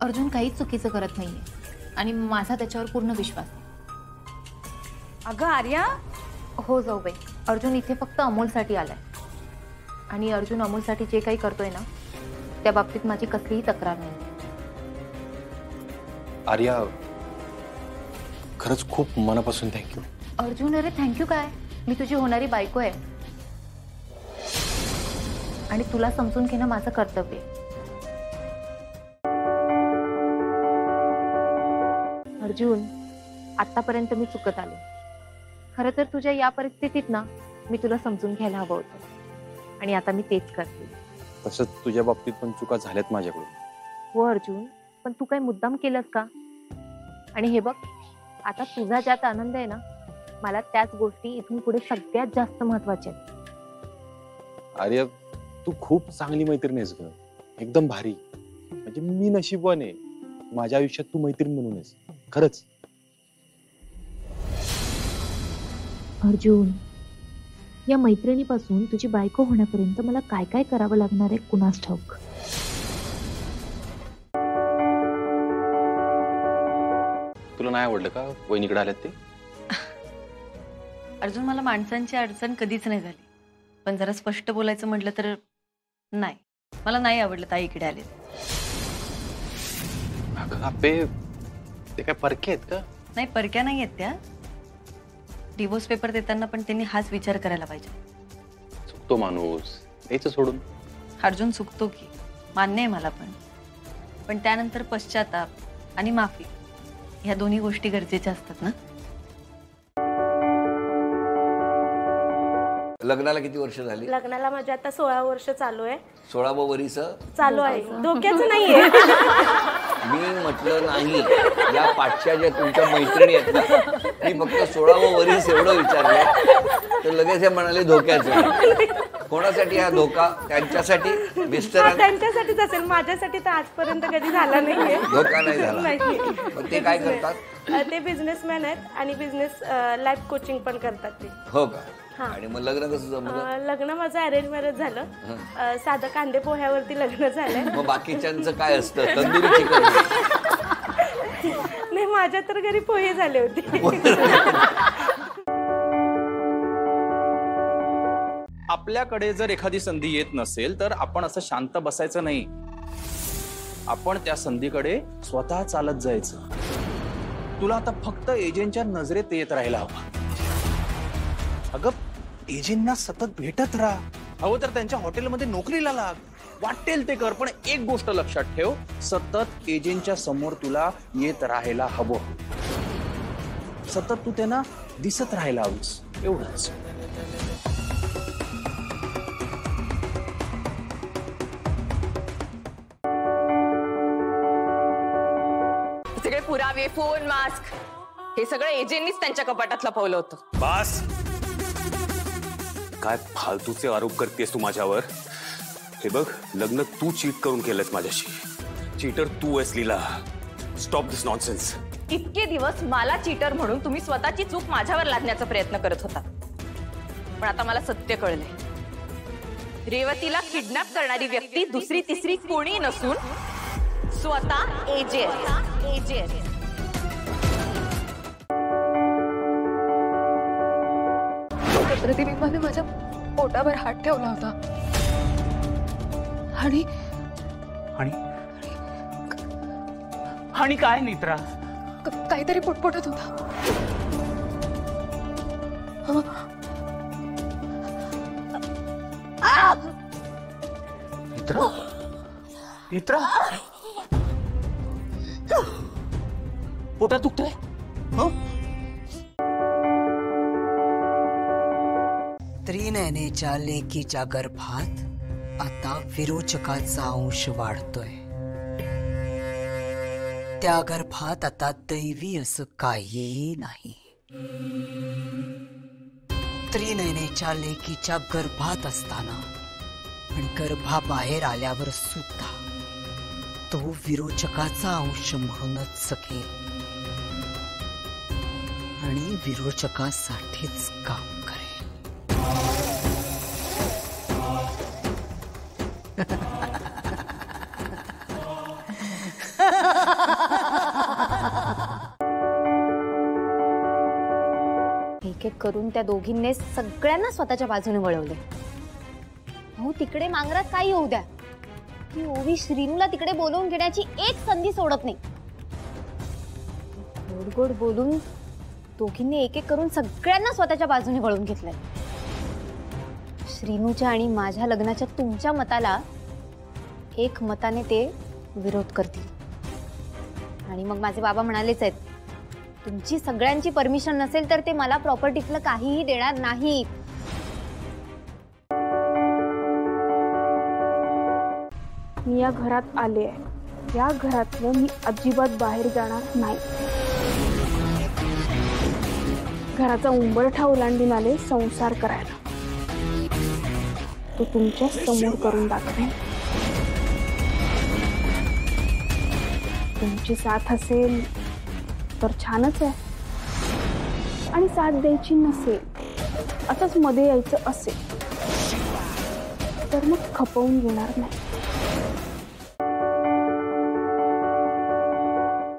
अर्जुन काहीच चुकीचं करत नाहीये आणि माझा त्याच्यावर पूर्ण विश्वास आहे. अगं आर्या. हो जाऊबाई, अर्जुन इथे फक्त अमोलसाठी आलाय आणि अर्जुन अमोलसाठी जे काही करतोय ना त्या बाबतीत माझी कसलीही तक्रार नाही. आर्या, खरंच खूप मनापासून थँक्यू. अर्जुन, अरे थँक्यू काय, मी तुझी होणारी बायको आहे आणि तुला समजून घेणं माझं कर्तव्य आहे. अर्जुन, आतापर्यंत मी चुकत आले. खरं तर तुझ्या या परिस्थितीत ना मी तुला समजून घ्यायला हवं होतं आणि आता मी तेच करते. तसंच तुझ्या बाबतीत पण चुका झाल्यात माझ्याकडून. हो अर्जुन, पण तू काय मुद्दाम केलंस का? आणि हे बघ, आता तुझा ज्यात आनंद आहे ना मला त्याच गोष्टी इथून पुढे सगळ्यात जास्त महत्वाच्या आहेत. आर्या, तू खूप चांगली मैत्रीण आहेस ग, एकदम भारी. म्हणजे मी नशीबवान आहे, माझ्या आयुष्यात तू मैत्रीण म्हणून आहेस खरंच. अर्जुन, या मैत्रिणीपासून तुझी बायको होण्यापर्यंत मला काय काय करावं लागणार आहे कुणास ठाऊक. तुला नाही आवडलं का वहिनीकडे आल्यात ते? अर्जुन, मला माणसांची अडचण कधीच नाही झाली, पण जरा स्पष्ट बोलायचं म्हटलं तर नाही, मला नाही आवडलं ताई इकडे आले. अगं आपे, ते काय परके आहेत का? नाही, परक्या नाही आहेत त्या. डिवोर्स पेपर देताना पण त्यांनी हाच विचार करायला पाहिजे. चुकतो माणूस, यायचं सोडून. अर्जुन चुकतो की, मान्य आहे मला, पण त्यानंतर पश्चाताप आणि माफी ह्या दोन्ही गोष्टी गरजेच्या असतात ना. लग्नाला किती वर्ष झाली? लग्नाला माझे आता 16 वर्ष चालू आहे. 16वं वरीस चालू आहे, धोक्याचं नाहीये. मी म्हटलं नाही, या पाठच्या ज्या तुमच्या मैत्रिणी आहेत ना, मी फक्त 16वं वरीस एवढं विचारलंय तर लगेच हे म्हणाले धोक्याचं. कोणासाठी हा धोका? त्यांच्यासाठी, मिस्टर? त्यांच्यासाठीच असेल, माझ्यासाठी तर आजपर्यंत कधी झाला नाहीये. धोका नाही झाला. मग ते काय करतात? ते बिझनेसमॅन आहेत आणि बिझनेस लाईफ कोचिंग पण करतात ते. हो का? आणि मग लग्न कसं जमलं? लग्न माझं अरेंज मॅरेज झालं. साधं कांदे पोह्यावरती लग्न झालंय. मग बाकीच्यांचं काय असतं? तंदुरी चिकन? नाही, माझ्या तर घरी पोहे झाले होते. आपल्याकडे जर एखादी संधी येत नसेल तर आपण असं शांत बसायचं नाही, आपण त्या संधीकडे स्वतः चालत जायचं. तुला आता फक्त एजंटच्या नजरेत येत राहायला हवं. अगं, एजंटना सतत भेटत राहा, हवं तर त्यांच्या हॉटेलमध्ये नोकरीला लाग, वाटेल ते कर, पण एक गोष्ट लक्षात ठेव, सतत एजंटच्या समोर तुला येत राहायला हवं. सतत तू त्यांना दिसत राहायला हवंस, एवढंच. सगळे पुरावे, फोन, मास्क हे सगळं एजंटनीच त्यांच्या कपाटात लपवलं होतं. बस, काय फालतूचे आरोप करतेस तू माझ्यावर? हे बघ, लग्न तू चीट करून केलंस माझ्याशी. चीटर तू आहेस लीला. स्टॉप दिस नॉनसेन्स. इतके दिवस मला चीटर म्हणून तुम्ही स्वतःची चूक माझ्यावर लादण्याचा प्रयत्न करत होता, पण आता मला सत्य कळलंय. रेवतीला किडनॅप करणारी व्यक्ती दुसरी तिसरी कोणी नसून स्वतः एजंट. प्रतिबिंबाने माझ्या पोटावर हात ठेवला होता आणि आणि काय नेत्रा? काहीतरी पुटपुटत होता. नेत्रा, पोटात दुखतंय? त्रिनयनेच्या लेकीच्या गर्भात आता विरोचकाचा अंश वाढतोय. त्या गर्भात आता दैवी असं काहीही नाही. त्रिनयनेच्या लेकीच्या गर्भात असताना आणि गर्भाबाहेर आल्यावर सुद्धा तो विरोचकाचा अंश म्हणूनच जगेल आणि विरोचकासाठीच काम करेल. एक एक करून त्या दोघींनी सगळ्यांना स्वतःच्या बाजूने वळवले. हो तिकडे मांगरात काही होऊ द्या, ती ओवी श्रीनूला तिकडे बोलवून घेण्याची एक संधी सोडत नाही. गोड गोड बोलून दोघींनी एक एक करून सगळ्यांना स्वतःच्या बाजूने वळवून घेतलंय. श्रीनूच्या आणि माझ्या लग्नाच्या तुमच्या मताला एक मताने ते विरोध करतील. आणि मग माझे बाबा म्हणालेच आहेत, तुमची सगळ्यांची परमिशन नसेल तर ते मला प्रॉपर्टीतलं काहीही देणार नाही. मी या घरात आले आहे, या घरातलं मी अजिबात बाहेर जाणार नाही. घराचा उंबरठा ओलांडून आले संसार करायला. तो तुमच्या समोर करून दाखवेन. तुमची साथ असेल तर छानच आहे, आणि साथ द्यायची नसेल, असंच मध्ये यायचं असेल तर मग खपवून घेणार नाही.